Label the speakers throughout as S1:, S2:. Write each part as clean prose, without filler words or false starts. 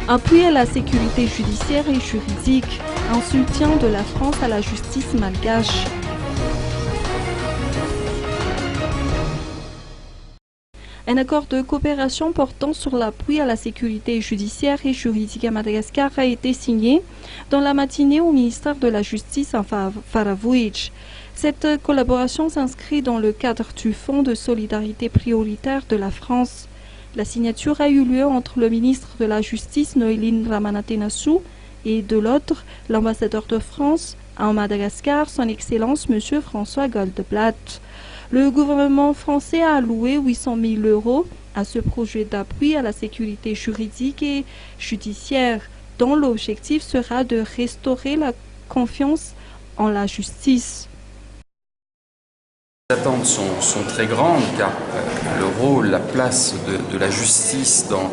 S1: Appui à la sécurité judiciaire et juridique, un soutien de la France à la justice malgache. Un accord de coopération portant sur l'appui à la sécurité judiciaire et juridique à Madagascar a été signé dans la matinée au ministère de la Justice à Faravouich. Cette collaboration s'inscrit dans le cadre du Fonds de solidarité prioritaire de la France. La signature a eu lieu entre le ministre de la Justice, Noéline Ramanathenassou, et de l'autre, l'ambassadeur de France à Madagascar, son Excellence M. François Goldblatt. Le gouvernement français a alloué 800 000 € à ce projet d'appui à la sécurité juridique et judiciaire, dont l'objectif sera de restaurer la confiance en la justice.
S2: Les attentes sont très grandes car le rôle, la place de la justice dans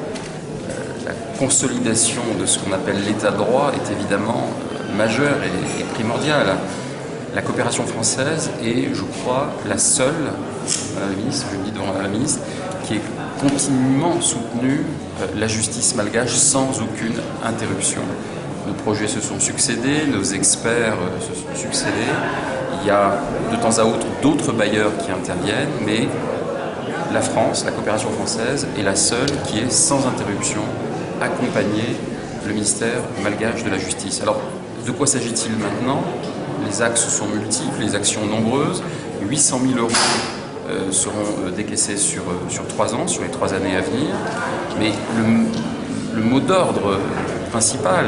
S2: la consolidation de ce qu'on appelle l'état de droit est évidemment majeur et primordial. La coopération française est, je crois, la seule, Madame la Ministre, je le dis devant Madame la Ministre, qui ait continuellement soutenu la justice malgache sans aucune interruption. Nos projets se sont succédés, nos experts se sont succédés. Il y a de temps à autre d'autres bailleurs qui interviennent, mais la France, la coopération française, est la seule qui est sans interruption accompagné le ministère malgache de la justice. Alors, de quoi s'agit-il maintenant? Les axes sont multiples, les actions nombreuses. 800 000 € seront décaissés sur 3 ans, sur les 3 années à venir. Mais le mot d'ordre principal,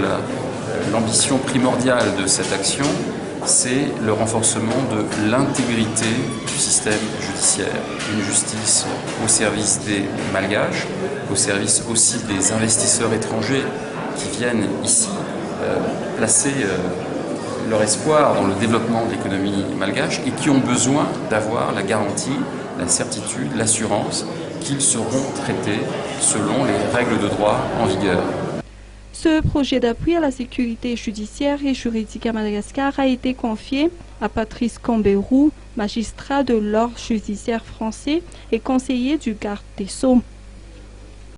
S2: l'ambition primordiale de cette action, c'est le renforcement de l'intégrité du système judiciaire. Une justice au service des Malgaches, au service aussi des investisseurs étrangers qui viennent ici placer leur espoir dans le développement de l'économie malgache et qui ont besoin d'avoir la garantie, la certitude, l'assurance qu'ils seront traités selon les règles de droit en vigueur.
S1: Ce projet d'appui à la sécurité judiciaire et juridique à Madagascar a été confié à Patrice Cambérou, magistrat de l'ordre judiciaire français et conseiller du garde des Sceaux.